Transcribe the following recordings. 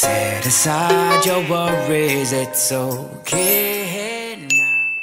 Set aside your worries, it's okay now.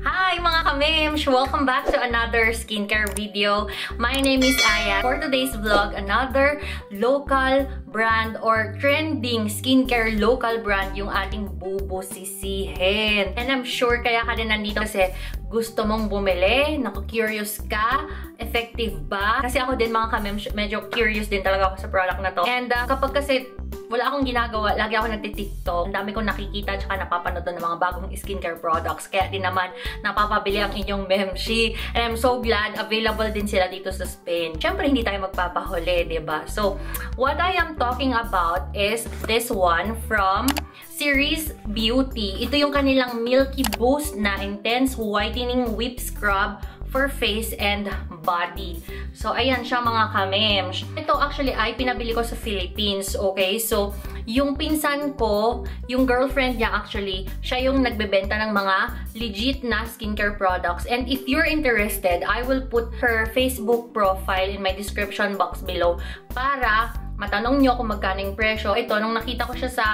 Hi mga ka-mems! Welcome back to another skincare video. My name is Aya. For today's vlog, another local brand or trending skincare local brand yung ating bubusisihin. And I'm sure kaya ka din nandito kasi gusto mong bumili, naku-curious ka, effective ba? Kasi ako din mga ka-mems, medyo curious din talaga ako sa product na to. And kapag kasi wala akong ginagawa, lagi ako nagtitiktok. Ang dami kong nakikita at napapanood ng mga bagong skincare products. Kaya din naman, napapabili ang inyong memshi. And I'm so glad, available din sila dito sa Spain. Siyempre, hindi tayo magpapahuli, diba? So, what I am talking about is this one from Series Beauty. Ito yung kanilang Milky Boost na Intense Whitening Whip Scrub for face and body. So, ayan siya mga ka-mems. Ito actually ay pinabili ko sa Philippines, okay? So, yung pinsan ko, yung girlfriend niya actually, siya yung nagbebenta ng mga legit na skincare products. And if you're interested, I will put her Facebook profile in my description box below para matanong nyo kung magkano yung presyo. Ito, nung nakita ko siya sa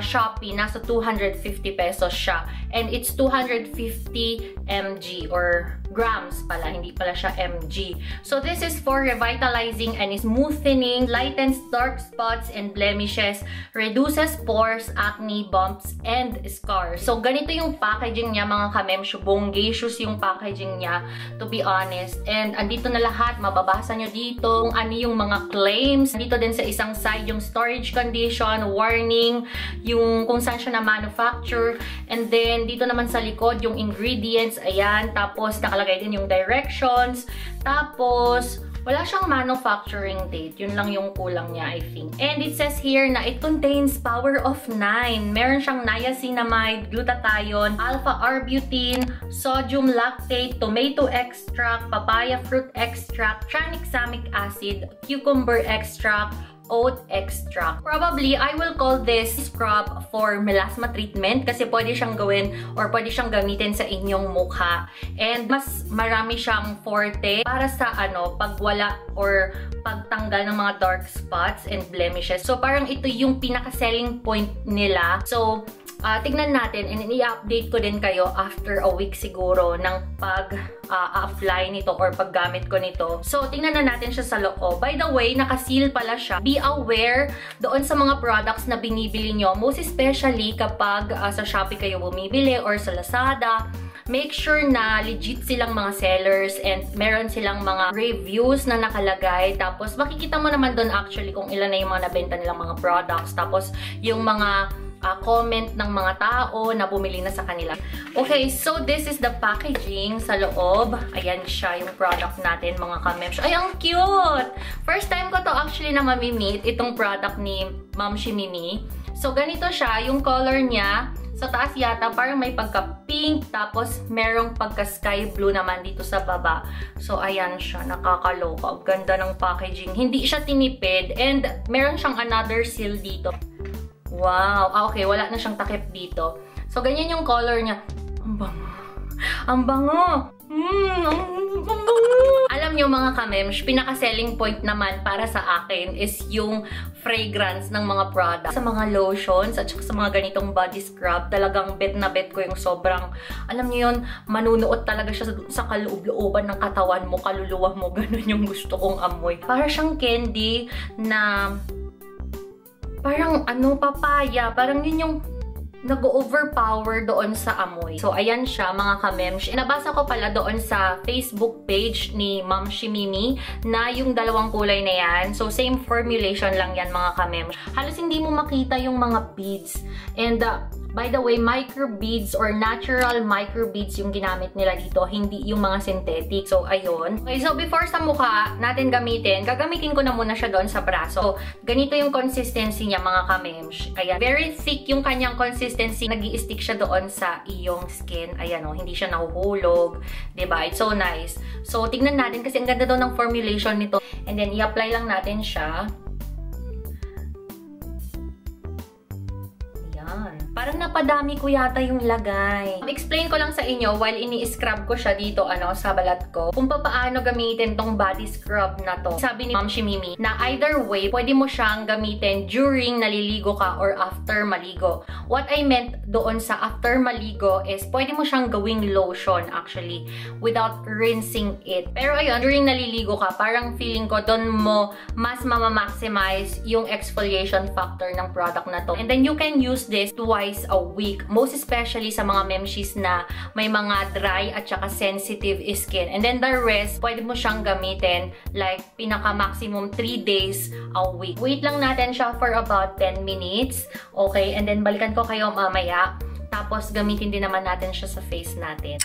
Shopee, nasa 250 pesos siya. And it's 250 mg or grams pala, hindi pala siya mg. So this is for revitalizing and smoothening, lightens dark spots and blemishes, reduces pores, acne, bumps, and scars. So ganito yung packaging niya mga ka-mems. Bongacious yung packaging niya, to be honest. And andito na lahat, mababasa nyo dito kung ano yung mga claims. Dito din sa isang side yung storage condition, warning, yung kung saan siya na manufacture. And then dito naman sa likod yung ingredients, ayan. Tapos nakalagay din yung directions. Tapos wala siyang manufacturing date. Yun lang yung kulang niya, I think. And it says here na it contains power of 9. Meron siyang niacinamide, glutathione, alpha-arbutin, sodium lactate, tomato extract, papaya fruit extract, tranexamic acid, cucumber extract, oat extract. Probably, I will call this scrub for melasma treatment kasi pwede siyang gawin or pwede siyang gamitin sa inyong mukha. And mas marami siyang forte para sa pagwala or pagtanggal ng mga dark spots and blemishes. So, parang ito yung pinaka-selling point nila. So, tignan natin and i-update ko din kayo after a week siguro ng pag-apply nito or paggamit ko nito. So, tingnan na natin siya sa loob. By the way, naka-seal pala siya. Be aware doon sa mga products na binibili nyo. Most especially kapag sa Shopee kayo bumibili or sa Lazada. Make sure na legit silang mga sellers and meron silang mga reviews na nakalagay. Tapos, makikita mo naman doon actually kung ilan na yung mga nabenta nilang mga products. Tapos, yung mga comment ng mga tao na bumili na sa kanila. Okay, so this is the packaging sa loob. Ayan siya, yung product natin, mga ka-mems. Ay, ang cute! First time ko to actually na mamimit, itong product ni Ma'am Shimimi. So, ganito siya, yung color niya. Sa taas yata, parang may pagka-pink, tapos merong pagka-sky blue naman dito sa baba. So, ayan siya, nakakaloka. Ganda ng packaging. Hindi siya tinipid, and meron siyang another seal dito. Wow! Okay, wala na siyang takip dito. So, ganyan yung color niya. Ang bango! Ang bango! Ang bango! Alam niyo mga ka-mems, pinaka-selling point naman para sa akin is yung fragrance ng mga products. Sa mga lotions at sa mga ganitong body scrub, talagang bet na bet ko yung sobrang, alam niyo yun, manunuot talaga siya sa kaloob-looban ng katawan mo, kaluluwa mo, ganun yung gusto kong amoy. Para siyang candy na parang papaya. Parang yun yung nag-overpower doon sa amoy. So, ayan siya, mga ka-mems. Nabasa ko pala doon sa Facebook page ni Ma'am Shimimi na yung dalawang kulay na yan. So, same formulation lang yan, mga ka-mems. Halos hindi mo makita yung mga beads. And, by the way, micro beads or natural micro beads yung ginamit nila dito, hindi yung mga synthetic. So, ayun. Okay, so before sa mukha natin gagamitin ko na muna siya doon sa braso. So, ganito yung consistency niya, mga ka-mems. Ayan. Very thick yung kanyang consistency. Nag-i-stick siya doon sa iyong skin. Ayan, hindi siya nahuhulog. Diba? It's so nice. So, tignan natin kasi ang ganda daw ng formulation nito. And then, i-apply lang natin siya. Ayan. Parang napadami ko yata yung lagay. Explain ko lang sa inyo while ini-scrub ko siya dito sa balat ko kung paano gamitin tong body scrub na to. Sabi ni Ma'am Shimimi na either way, pwede mo siyang gamitin during naliligo ka or after maligo. What I meant doon sa after maligo is pwede mo siyang gawing lotion actually without rinsing it. Pero ayun, during naliligo ka, parang feeling ko doon mo mas maximize yung exfoliation factor ng product na to. And then you can use this twice a week. Most especially sa mga memshies na may mga dry at saka sensitive skin. And then the rest, pwede mo siyang gamitin like pinaka-maximum 3 days a week. Wait lang natin siya for about 10 minutes. Okay? And then balikan ko kayo mamaya. Tapos gamitin din naman natin siya sa face natin.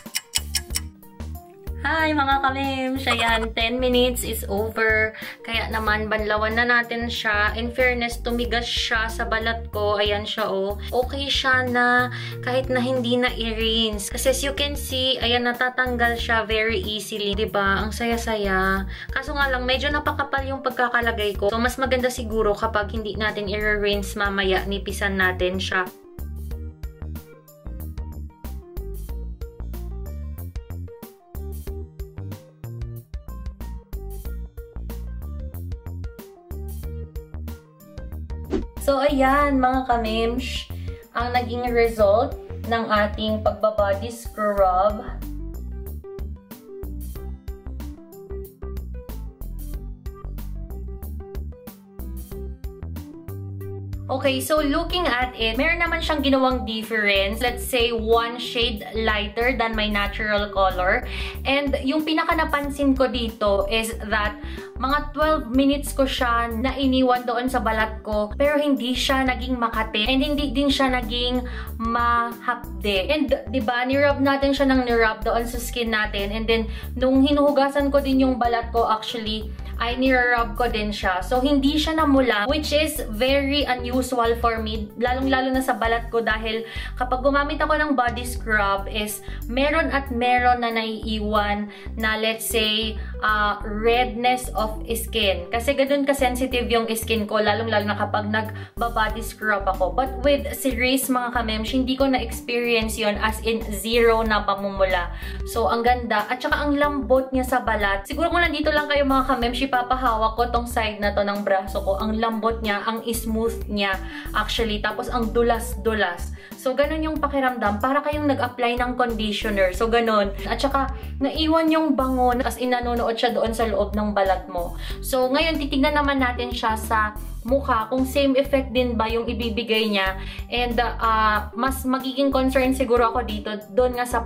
Hi mga ka-mems! Ayan, 10 minutes is over. Kaya naman, banlawan na natin siya. In fairness, tumigas siya sa balat ko. Ayan siya, oh. Okay siya na kahit na hindi na i-rinse. Kasi as you can see, ayan, natatanggal siya very easily. Diba? Ang saya-saya. Kaso nga lang, medyo napakapal yung pagkakalagay ko. So, mas maganda siguro kapag hindi natin i-rinse mamaya, nipisan natin siya. So, ayan, mga ka-mems, ang naging result ng ating pagbabody scrub. Okay, so looking at it, meron naman siyang ginawang difference. Let's say, 1 shade lighter than my natural color. And yung pinaka napansin ko dito is that mga 12 minutes ko siya na iniwan doon sa balat ko, pero hindi siya naging makati and hindi din siya naging mahapde. And diba, nirub natin siya ng nirub doon sa skin natin, and then nung hinuhugasan ko din yung balat ko, actually ay nirub ko din siya. So, hindi siya namula, which is very unusual for me, lalong-lalo na sa balat ko, dahil kapag gumamit ako ng body scrub is meron at meron na naiiwan na, let's say, redness of skin. Kasi ganun ka-sensitive yung skin ko, lalong-lalo na kapag nag-body scrub ako. But with Cerise, mga ka-mems, hindi ko na-experience yon, as in zero na pamumula. So, ang ganda. At saka ang lambot niya sa balat. Siguro kung nandito lang kayo, mga ka-mems, ipapahawak ko tong side na to ng braso ko. Ang lambot niya, ang smooth niya actually. Tapos ang dulas-dulas. So, ganun yung pakiramdam. Para kayong nag-apply ng conditioner. So, ganun. At saka, naiwan yung bangon. As in, nanonood siya doon sa loob ng balat mo. So, ngayon, titignan naman natin siya sa mukha, kung same effect din ba yung ibibigay niya. And mas magiging concern siguro ako dito doon nga sa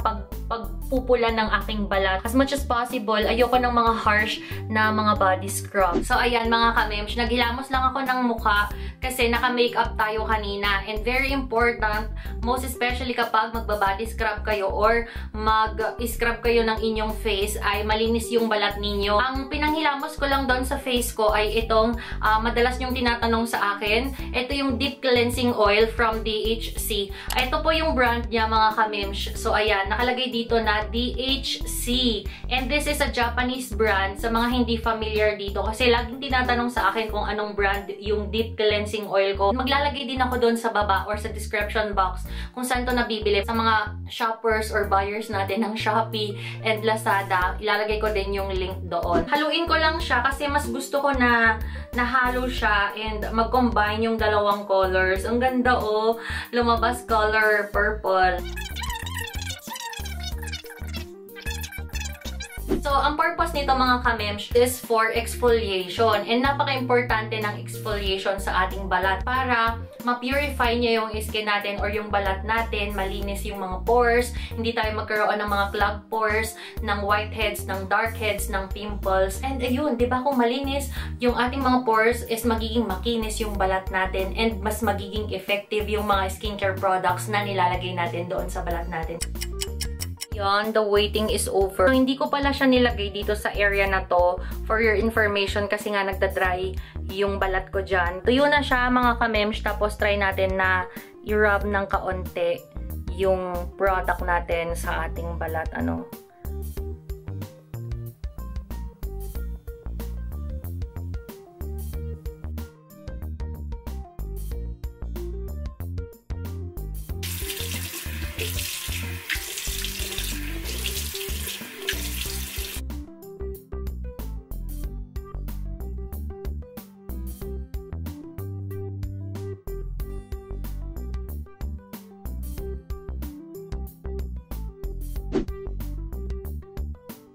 pagpupula ng aking balat. As much as possible, ayoko ng mga harsh na mga body scrub. So ayan mga ka-mems, naghilamos lang ako ng mukha kasi naka-makeup tayo kanina. And very important, most especially kapag magba-body scrub kayo or mag-scrub kayo ng inyong face, ay malinis yung balat ninyo. Ang pinanghilamos ko lang doon sa face ko ay itong madalas yung tinatanong sa akin. Ito yung Deep Cleansing Oil from DHC. Ito po yung brand niya, mga ka-mems. So, ayan, nakalagay dito na DHC. And this is a Japanese brand sa mga hindi familiar dito. Kasi laging tinatanong sa akin kung anong brand yung Deep Cleansing Oil ko. Maglalagay din ako doon sa baba or sa description box kung saan to nabibili. Sa mga shoppers or buyers natin ng Shopee and Lazada, ilalagay ko din yung link doon. Haluin ko lang siya kasi mas gusto ko na nahalo siya and mag-combine yung dalawang colors. Ang ganda, oh. Lumabas color purple. So, ang purpose nito, mga ka-mems, is for exfoliation. And napaka-importante ng exfoliation sa ating balat para ma-purify niya yung skin natin or yung balat natin, malinis yung mga pores, hindi tayo magkaroon ng mga clogged pores, ng whiteheads, ng darkheads, ng pimples. And ayun, di ba, kung malinis yung ating mga pores is magiging makinis yung balat natin and mas magiging effective yung mga skincare products na nilalagay natin doon sa balat natin. Yan, the waiting is over. So, hindi ko pala siya nilagay dito sa area na to for your information kasi nga nagda-dry yung balat ko dyan. Tuyo na siya, mga ka-mems. Tapos try natin na i-rub ng kaunti yung product natin sa ating balat. Ano?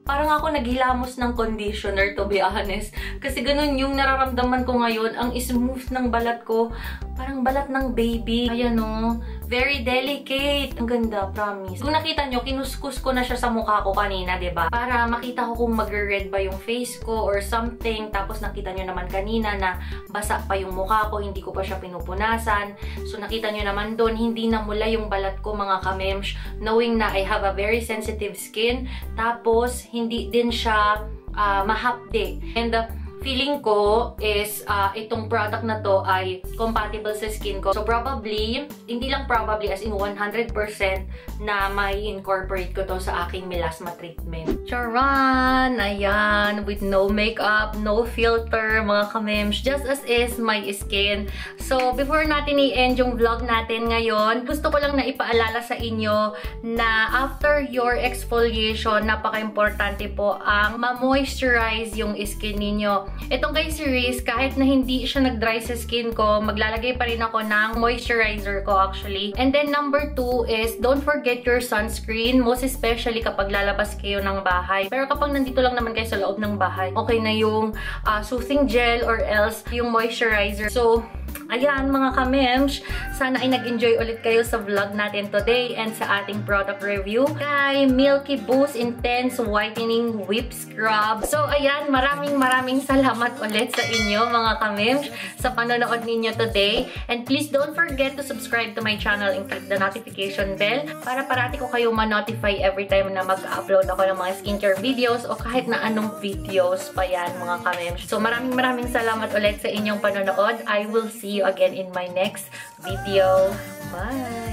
parang ako naghilamos ng conditioner, to be honest. Kasi ganun yung nararamdaman ko ngayon. Ang smooth ng balat ko. Parang balat ng baby. Ayan o. Very delicate. Ang ganda, promise. Kung nakita nyo, kinuskus ko na siya sa mukha ko kanina, diba? Para makita ko kung mag-red ba yung face ko or something. Tapos nakita nyo naman kanina na basa pa yung mukha ko. Hindi ko pa siya pinupunasan. So nakita nyo naman doon, hindi namula yung balat ko, mga kamems. Knowing na I have a very sensitive skin. Tapos, hindi din siya mahapde. And feeling ko is itong product na to ay compatible sa skin ko. So probably, hindi lang probably, as in 100% na may incorporate ko to sa aking melasma treatment. Charan! Ayan! With no makeup, no filter, mga kamems. Just as is my skin. So before natin i-end yung vlog natin ngayon, gusto ko lang na ipaalala sa inyo na after your exfoliation, napaka-importante po ang ma-moisturize yung skin ninyo. Itong kay series, kahit na hindi siya nag-dry sa skin ko, maglalagay pa rin ako ng moisturizer ko actually. And then number 2 is, don't forget your sunscreen, most especially kapag lalabas kayo ng bahay. Pero kapag nandito lang naman kayo sa loob ng bahay, okay na yung soothing gel or else yung moisturizer. So, ayan mga kamems, sana ay nag-enjoy ulit kayo sa vlog natin today and sa ating product review kay Milky Boost Intense Whitening Whip Scrub. So ayan, maraming salamat ulit sa inyo mga kamems sa panonood ninyo today. And please don't forget to subscribe to my channel and click the notification bell para parati ko kayo ma-notify every time na mag-upload ako ng mga skincare videos o kahit na anong videos pa yan mga kamems. So maraming salamat ulit sa inyong panonood. I will see you again in my next video. Bye!